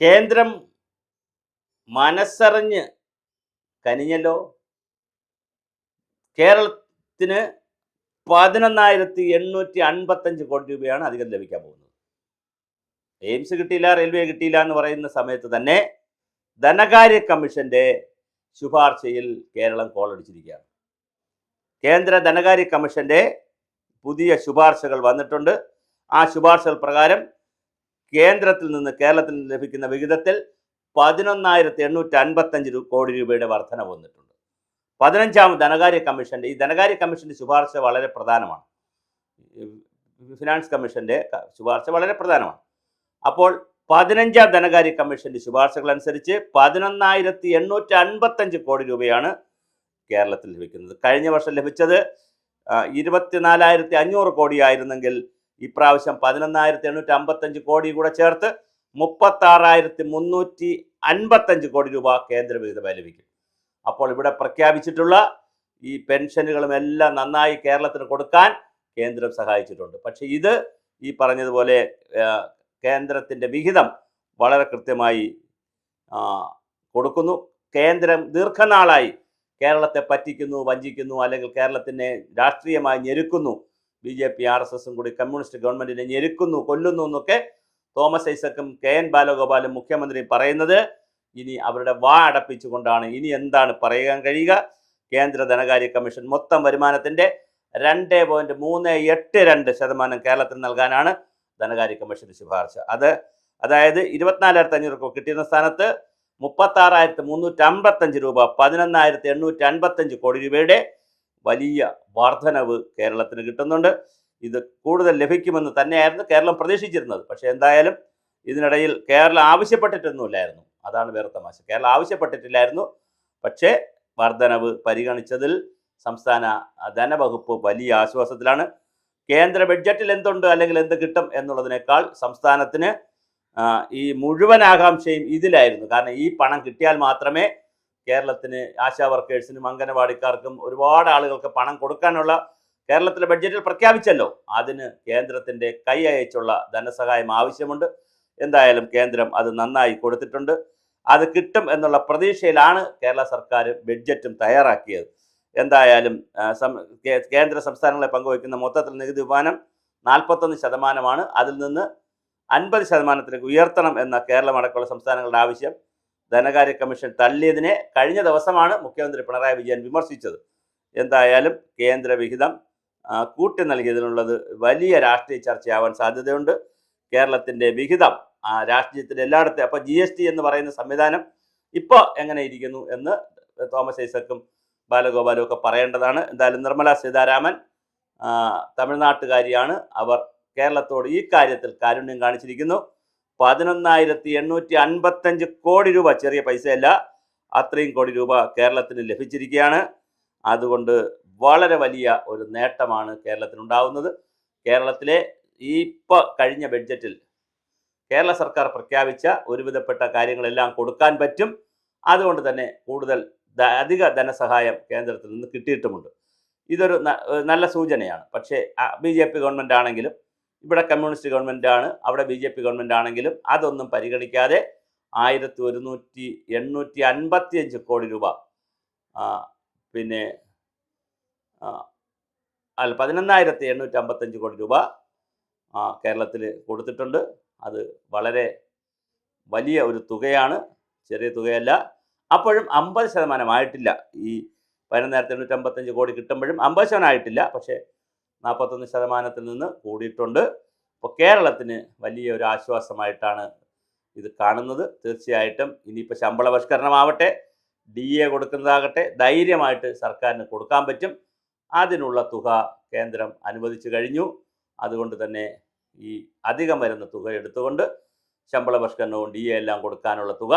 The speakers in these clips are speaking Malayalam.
കേന്ദ്രം മനസ്സറിഞ്ഞ് കനിഞ്ഞല്ലോ. കേരളത്തിന് 11,855 കോടി രൂപയാണ് അധികം ലഭിക്കാൻ പോകുന്നത്. എയിംസ് കിട്ടിയില്ല, റെയിൽവേ കിട്ടിയില്ല എന്ന് പറയുന്ന സമയത്ത് തന്നെ ധനകാര്യ കമ്മീഷന്റെ ശുപാർശയിൽ കേരളം കോളടിച്ചിരിക്കുകയാണ്. കേന്ദ്ര ധനകാര്യ കമ്മീഷന്റെ പുതിയ ശുപാർശകൾ വന്നിട്ടുണ്ട്. ആ ശുപാർശകൾ പ്രകാരം കേന്ദ്രത്തിൽ നിന്ന് കേരളത്തിന് ലഭിക്കുന്ന വിഹിതത്തിൽ 11,855 കോടി രൂപയുടെ വർധന വന്നിട്ടുണ്ട്. 15ാമത് ധനകാര്യ കമ്മീഷന്റെ ഈ ധനകാര്യ കമ്മീഷന്റെ ശുപാർശ വളരെ പ്രധാനമാണ്. ഫിനാൻസ് കമ്മീഷന്റെ ശുപാർശ വളരെ പ്രധാനമാണ്. അപ്പോൾ 15ാം ധനകാര്യ കമ്മീഷന്റെ ശുപാർശകൾ അനുസരിച്ച് 11,855 കോടി രൂപയാണ് കേരളത്തിൽ ലഭിക്കുന്നത്. കഴിഞ്ഞ വർഷം ലഭിച്ചത് 24,500 കോടിയായിരുന്നെങ്കിൽ ഇപ്രാവശ്യം 11,855 കോടി കൂടെ ചേർത്ത് 36,355 കോടി രൂപ കേന്ദ്ര വിഹിതമായി ലഭിക്കും. അപ്പോൾ ഇവിടെ പ്രഖ്യാപിച്ചിട്ടുള്ള ഈ പെൻഷനുകളും എല്ലാം നന്നായി കേരളത്തിന് കൊടുക്കാൻ കേന്ദ്രം സഹായിച്ചിട്ടുണ്ട്. പക്ഷേ ഇത് ഈ പറഞ്ഞതുപോലെ കേന്ദ്രത്തിൻ്റെ വിഹിതം വളരെ കൃത്യമായി കൊടുക്കുന്നു. കേന്ദ്രം ദീർഘനാളായി കേരളത്തെ പറ്റിക്കുന്നു, വഞ്ചിക്കുന്നു, അല്ലെങ്കിൽ കേരളത്തിനെ രാഷ്ട്രീയമായി ഞെരുക്കുന്നു. BJP RSSും കൂടി കമ്മ്യൂണിസ്റ്റ് ഗവൺമെൻറ്റിനെ ഞെരുക്കുന്നു, കൊല്ലുന്നു എന്നൊക്കെ തോമസ് ഐസക്കും KN ബാലഗോപാലും മുഖ്യമന്ത്രി പറയുന്നത് ഇനി അവരുടെ വാ അടപ്പിച്ചുകൊണ്ടാണ്. ഇനി എന്താണ് പറയാൻ കഴിയുക? കേന്ദ്ര ധനകാര്യ കമ്മീഷൻ മൊത്തം വരുമാനത്തിൻ്റെ 2.382% കേരളത്തിന് നൽകാനാണ് ധനകാര്യ കമ്മീഷന്റെ ശുപാർശ. അതായത് 24,500 കിട്ടിയിരുന്ന സ്ഥാനത്ത് 36,355 രൂപ, 11,855 കോടി രൂപയുടെ വലിയ വർധനവ് കേരളത്തിന് കിട്ടുന്നുണ്ട്. ഇത് കൂടുതൽ ലഭിക്കുമെന്ന് തന്നെയായിരുന്നു കേരളം പ്രതീക്ഷിച്ചിരുന്നത്. പക്ഷേ എന്തായാലും ഇതിനിടയിൽ കേരളം ആവശ്യപ്പെട്ടിട്ടൊന്നുമില്ലായിരുന്നു. അതാണ് വേറെ തമാശ. കേരളം ആവശ്യപ്പെട്ടിട്ടില്ലായിരുന്നു. പക്ഷേ വർധനവ് പരിഗണിച്ചതിൽ സംസ്ഥാന ധനവകുപ്പ് വലിയ ആശ്വാസത്തിലാണ്. കേന്ദ്ര ബഡ്ജറ്റിൽ എന്തുണ്ട് അല്ലെങ്കിൽ എന്ത് കിട്ടും എന്നുള്ളതിനേക്കാൾ സംസ്ഥാനത്തിന് ഈ മുഴുവൻ ആകാംക്ഷയും ഇതിലായിരുന്നു. കാരണം ഈ പണം കിട്ടിയാൽ മാത്രമേ കേരളത്തിന് ആശാ വർക്കേഴ്സിനും അംഗനവാടിക്കാർക്കും ഒരുപാട് ആളുകൾക്ക് പണം കൊടുക്കാനുള്ള കേരളത്തിലെ ബഡ്ജറ്റിൽ പ്രഖ്യാപിച്ചല്ലോ. അതിന് കേന്ദ്രത്തിൻ്റെ കൈ അയച്ചുള്ള ധനസഹായം ആവശ്യമുണ്ട്. എന്തായാലും കേന്ദ്രം അത് നന്നായി കൊടുത്തിട്ടുണ്ട്. അത് കിട്ടും എന്നുള്ള പ്രതീക്ഷയിലാണ് കേരള സർക്കാർ ബഡ്ജറ്റും തയ്യാറാക്കിയത്. എന്തായാലും കേന്ദ്ര സംസ്ഥാനങ്ങളെ പങ്കുവയ്ക്കുന്ന മൊത്തത്തിൽ നികുതി വിമാനം 41%. അതിൽ നിന്ന് 50% ഉയർത്തണം എന്ന കേരളം അടക്കമുള്ള സംസ്ഥാനങ്ങളുടെ ആവശ്യം ധനകാര്യ കമ്മീഷൻ തള്ളിയതിനെ കഴിഞ്ഞ ദിവസമാണ് മുഖ്യമന്ത്രി പിണറായി വിജയൻ വിമർശിച്ചത്. എന്തായാലും കേന്ദ്ര വിഹിതം കൂട്ടി നൽകിയതിനുള്ളത് വലിയ രാഷ്ട്രീയ ചർച്ചയാവാൻ സാധ്യതയുണ്ട്. കേരളത്തിൻ്റെ വിഹിതം രാഷ്ട്രീയത്തിൻ്റെ എല്ലായിടത്തും അപ്പോൾ GST എന്ന് പറയുന്ന സംവിധാനം ഇപ്പോൾ എങ്ങനെ ഇരിക്കുന്നു എന്ന് തോമസ് ഐസക്കും ബാലഗോപാലും ഒക്കെ പറയേണ്ടതാണ്. എന്തായാലും നിർമ്മല സീതാരാമൻ തമിഴ്നാട്ടുകാരിയാണ്. അവർ കേരളത്തോട് ഈ കാര്യത്തിൽ കാരുണ്യം കാണിച്ചിരിക്കുന്നു. 11,855 കോടി രൂപ, ചെറിയ പൈസയല്ല, അത്രയും കോടി രൂപ കേരളത്തിന് ലഭിച്ചിരിക്കുകയാണ്. അതുകൊണ്ട് വളരെ വലിയ ഒരു നേട്ടമാണ് കേരളത്തിനുണ്ടാവുന്നത്. കേരളത്തിലെ ഇപ്പോൾ കഴിഞ്ഞ ബഡ്ജറ്റിൽ കേരള സർക്കാർ പ്രഖ്യാപിച്ച ഒരുവിധപ്പെട്ട കാര്യങ്ങളെല്ലാം കൊടുക്കാൻ പറ്റും. അതുകൊണ്ട് തന്നെ കൂടുതൽ അധിക ധനസഹായം കേന്ദ്രത്തിൽ നിന്ന് കിട്ടിയിട്ടുമുണ്ട്. ഇതൊരു നല്ല സൂചനയാണ്. പക്ഷേ BJP ഗവൺമെൻറ് ആണെങ്കിലും ഇവിടെ കമ്മ്യൂണിസ്റ്റ് ഗവൺമെൻറ്റാണ്, അവിടെ BJP ഗവൺമെൻറ് ആണെങ്കിലും അതൊന്നും പരിഗണിക്കാതെ 11,855 കോടി രൂപ പിന്നെ 11,855 കോടി രൂപ കേരളത്തിൽ കൊടുത്തിട്ടുണ്ട്. അത് വളരെ വലിയ ഒരു തുകയാണ്, ചെറിയ തുകയല്ല. അപ്പോഴും 50% ആയിട്ടില്ല. ഈ 11,855 കോടി കിട്ടുമ്പോഴും 50% ആയിട്ടില്ല. പക്ഷേ 41% നിന്ന് കൂടിയിട്ടുണ്ട്. അപ്പോൾ കേരളത്തിന് വലിയ ഒരു ആശ്വാസമായിട്ടാണ് ഇത് കാണുന്നത്. തീർച്ചയായിട്ടും ഇനിയിപ്പോൾ ശമ്പള പരിഷ്കരണമാവട്ടെ, DA കൊടുക്കുന്നതാകട്ടെ, ധൈര്യമായിട്ട് സർക്കാരിന് കൊടുക്കാൻ പറ്റും. അതിനുള്ള തുക കേന്ദ്രം അനുവദിച്ചു കഴിഞ്ഞു. അതുകൊണ്ട് തന്നെ ഈ അധികം വരുന്ന തുക എടുത്തുകൊണ്ട് ശമ്പള പരിഷ്കരണവും DA എല്ലാം കൊടുക്കാനുള്ള തുക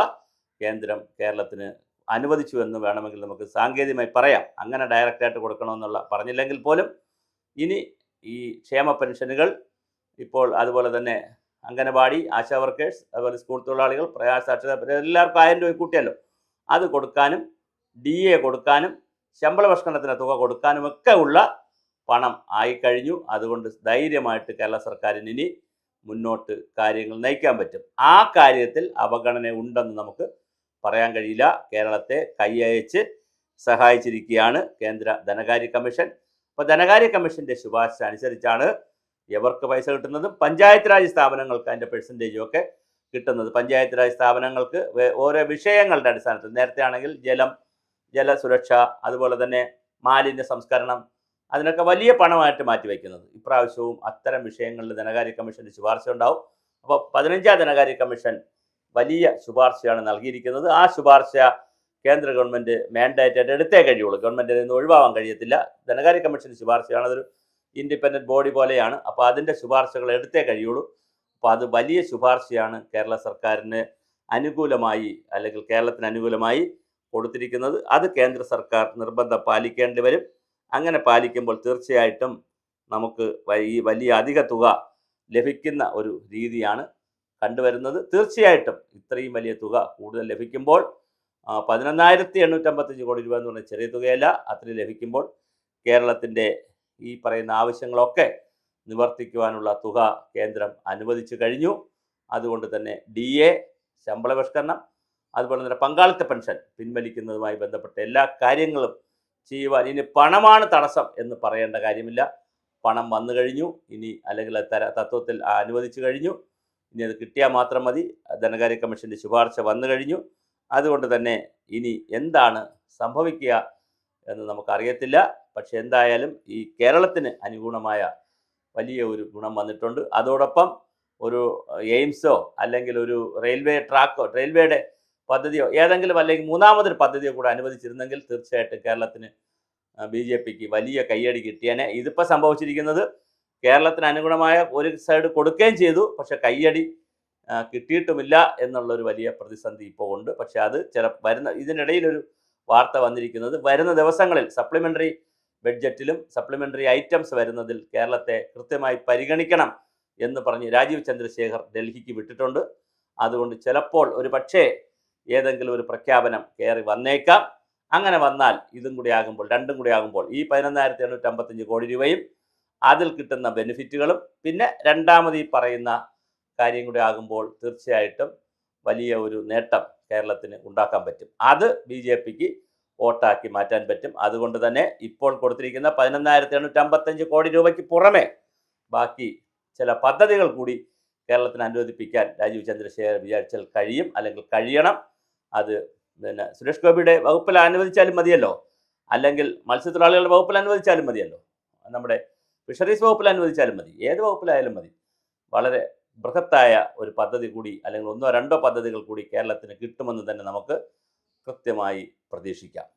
കേന്ദ്രം കേരളത്തിന് അനുവദിച്ചു എന്ന് വേണമെങ്കിൽ നമുക്ക് സാങ്കേതികമായി പറയാം. അങ്ങനെ ഡയറക്റ്റായിട്ട് കൊടുക്കണമെന്നുള്ള പറഞ്ഞില്ലെങ്കിൽ പോലും ഇനി ഈ ക്ഷേമ പെൻഷനുകൾ ഇപ്പോൾ, അതുപോലെ തന്നെ അംഗനവാടി, ആശാ വർക്കേഴ്സ്, അതുപോലെ സ്കൂൾ തൊഴിലാളികൾ, പ്രയാസാക്ഷരത എല്ലാവർക്കും 1000 രൂപ കൂട്ടിയല്ലോ, അത് കൊടുക്കാനും DA കൊടുക്കാനും ശമ്പള പരിഷ്കരണത്തിന് തുക കൊടുക്കാനുമൊക്കെ ഉള്ള പണം ആയിക്കഴിഞ്ഞു. അതുകൊണ്ട് ധൈര്യമായിട്ട് കേരള സർക്കാരിന് ഇനി മുന്നോട്ട് കാര്യങ്ങൾ നയിക്കാൻ പറ്റും. ആ കാര്യത്തിൽ അവഗണന ഉണ്ടെന്ന് നമുക്ക് പറയാൻ കഴിയില്ല. കേരളത്തെ കൈയയച്ച് സഹായിച്ചിരിക്കുകയാണ് കേന്ദ്ര ധനകാര്യ കമ്മീഷൻ. അപ്പോൾ ധനകാര്യ കമ്മീഷൻ്റെ ശുപാർശ അനുസരിച്ചാണ് എവർക്ക് പൈസ കിട്ടുന്നതും പഞ്ചായത്ത് രാജ് സ്ഥാപനങ്ങൾക്ക് അതിൻ്റെ പെർസെൻറ്റേജും ഒക്കെ കിട്ടുന്നത്. പഞ്ചായത്ത് രാജ് സ്ഥാപനങ്ങൾക്ക് ഓരോ വിഷയങ്ങളുടെ അടിസ്ഥാനത്തിൽ, നേരത്തെ ആണെങ്കിൽ ജലസുരക്ഷ, അതുപോലെ തന്നെ മാലിന്യ സംസ്കരണം, അതിനൊക്കെ വലിയ പണമായിട്ട് മാറ്റിവെക്കുന്നത്. ഇപ്രാവശ്യവും അത്തരം വിഷയങ്ങളിൽ ധനകാര്യ കമ്മീഷൻ്റെ ശുപാർശ ഉണ്ടാവും. അപ്പോൾ 15ാം ധനകാര്യ കമ്മീഷൻ വലിയ ശുപാർശയാണ് നൽകിയിരിക്കുന്നത്. ആ ശുപാർശ കേന്ദ്ര ഗവൺമെൻറ് മാൻഡേറ്റായിട്ട് എടുത്തേ കഴിയുള്ളൂ. ഗവൺമെൻറ്റിൽ നിന്ന് ഒഴിവാകാൻ കഴിയത്തില്ല. ധനകാര്യ കമ്മീഷൻ്റെ ശുപാർശയാണ്, അതൊരു ഇൻഡിപെൻഡൻറ്റ് ബോഡി പോലെയാണ്. അപ്പോൾ അതിൻ്റെ ശുപാർശകൾ എടുത്തേ കഴിയുള്ളൂ. അപ്പോൾ അത് വലിയ ശുപാർശയാണ് കേരള സർക്കാരിന് അനുകൂലമായി, അല്ലെങ്കിൽ കേരളത്തിന് അനുകൂലമായി കൊടുത്തിരിക്കുന്നത്. അത് കേന്ദ്ര സർക്കാർ നിർബന്ധം പാലിക്കേണ്ടി വരും. അങ്ങനെ പാലിക്കുമ്പോൾ തീർച്ചയായിട്ടും നമുക്ക് ഈ വലിയ അധിക തുക ലഭിക്കുന്ന ഒരു രീതിയാണ് കണ്ടുവരുന്നത്. തീർച്ചയായിട്ടും ഇത്രയും വലിയ തുക കൂടുതൽ ലഭിക്കുമ്പോൾ 11,855 കോടി രൂപ എന്ന് പറഞ്ഞാൽ ചെറിയ തുകയല്ല. അത്രയും ലഭിക്കുമ്പോൾ കേരളത്തിൻ്റെ ഈ പറയുന്ന ആവശ്യങ്ങളൊക്കെ നിവർത്തിക്കുവാനുള്ള തുക കേന്ദ്രം അനുവദിച്ചു കഴിഞ്ഞു. അതുകൊണ്ട് തന്നെ DA, ശമ്പള പരിഷ്കരണം, അതുപോലെ തന്നെ പങ്കാളിത്ത പെൻഷൻ പിൻവലിക്കുന്നതുമായി ബന്ധപ്പെട്ട എല്ലാ കാര്യങ്ങളും ചെയ്യുവാൻ ഇനി പണമാണ് തടസ്സം എന്ന് പറയേണ്ട കാര്യമില്ല. പണം വന്നു കഴിഞ്ഞു. ഇനി അല്ലെങ്കിൽ തത്വത്തിൽ അനുവദിച്ചു കഴിഞ്ഞു. ഇനി അത് കിട്ടിയാൽ മാത്രം മതി. ധനകാര്യ കമ്മീഷൻ്റെ ശുപാർശ വന്നു കഴിഞ്ഞു. അതുകൊണ്ട് തന്നെ ഇനി എന്താണ് സംഭവിക്കുക എന്ന് നമുക്കറിയത്തില്ല. പക്ഷെ എന്തായാലും ഈ കേരളത്തിന് അനുകൂലമായ വലിയ ഒരു ഗുണം വന്നിട്ടുണ്ട്. അതോടൊപ്പം ഒരു എയിംസോ അല്ലെങ്കിൽ ഒരു റെയിൽവേ ട്രാക്കോ, റെയിൽവേയുടെ പദ്ധതിയോ ഏതെങ്കിലും, അല്ലെങ്കിൽ മൂന്നാമതൊരു പദ്ധതിയോ കൂടെ അനുവദിച്ചിരുന്നെങ്കിൽ തീർച്ചയായിട്ടും കേരളത്തിന് BJPക്ക് വലിയ കയ്യടി കിട്ടിയേനെ. ഇതിപ്പോൾ സംഭവിച്ചിരിക്കുന്നത് കേരളത്തിന് അനുഗുണമായ ഒരു സൈഡ് കൊടുക്കുകയും ചെയ്തു, പക്ഷെ കയ്യടി കിട്ടിയിട്ടുമില്ല എന്നുള്ളൊരു വലിയ പ്രതിസന്ധി ഇപ്പോൾ ഉണ്ട്. പക്ഷെ അത് ഇതിനിടയിലൊരു വാർത്ത വന്നിരിക്കുന്നത്, വരുന്ന ദിവസങ്ങളിൽ സപ്ലിമെൻ്ററി ബഡ്ജറ്റിലും സപ്ലിമെൻ്ററി ഐറ്റംസ് വരുന്നതിൽ കേരളത്തെ കൃത്യമായി പരിഗണിക്കണം എന്ന് പറഞ്ഞ് രാജീവ് ചന്ദ്രശേഖർ ഡൽഹിക്ക് വിട്ടിട്ടുണ്ട്. അതുകൊണ്ട് ചിലപ്പോൾ ഒരു പക്ഷേ ഏതെങ്കിലും ഒരു പ്രഖ്യാപനം കയറി വന്നേക്കാം. അങ്ങനെ വന്നാൽ ഇതും കൂടി ആകുമ്പോൾ, രണ്ടും കൂടി ആകുമ്പോൾ, ഈ 11,855 കോടി രൂപയും അതിൽ കിട്ടുന്ന ബെനിഫിറ്റുകളും പിന്നെ രണ്ടാമത് ഈ പറയുന്ന കാര്യം കൂടി ആകുമ്പോൾ തീർച്ചയായിട്ടും വലിയ ഒരു നേട്ടം കേരളത്തിന് ഉണ്ടാക്കാൻ പറ്റും. അത് BJPക്ക് വോട്ടാക്കി മാറ്റാൻ പറ്റും. അതുകൊണ്ട് തന്നെ ഇപ്പോൾ കൊടുത്തിരിക്കുന്ന 11,855 കോടി രൂപയ്ക്ക് പുറമെ ബാക്കി ചില പദ്ധതികൾ കൂടി കേരളത്തിന് അനുവദിപ്പിക്കാൻ രാജീവ് ചന്ദ്രശേഖർ വിചാരിച്ചാൽ കഴിയും, അല്ലെങ്കിൽ കഴിയണം. അത് പിന്നെ സുരേഷ് ഗോപിയുടെ വകുപ്പിൽ അനുവദിച്ചാലും മതിയല്ലോ, അല്ലെങ്കിൽ മത്സ്യത്തൊഴിലാളികളുടെ വകുപ്പിൽ അനുവദിച്ചാലും മതിയല്ലോ, നമ്മുടെ ഫിഷറീസ് വകുപ്പിൽ അനുവദിച്ചാലും മതി, ഏത് വകുപ്പിലായാലും മതി. വളരെ ബൃഹത്തായ ഒരു പദ്ധതി കൂടി, അല്ലെങ്കിൽ ഒന്നോ രണ്ടോ പദ്ധതികൾ കൂടി കേരളത്തിന് കിട്ടുമെന്ന് തന്നെ നമുക്ക് കൃത്യമായി പ്രതീക്ഷിക്കാം.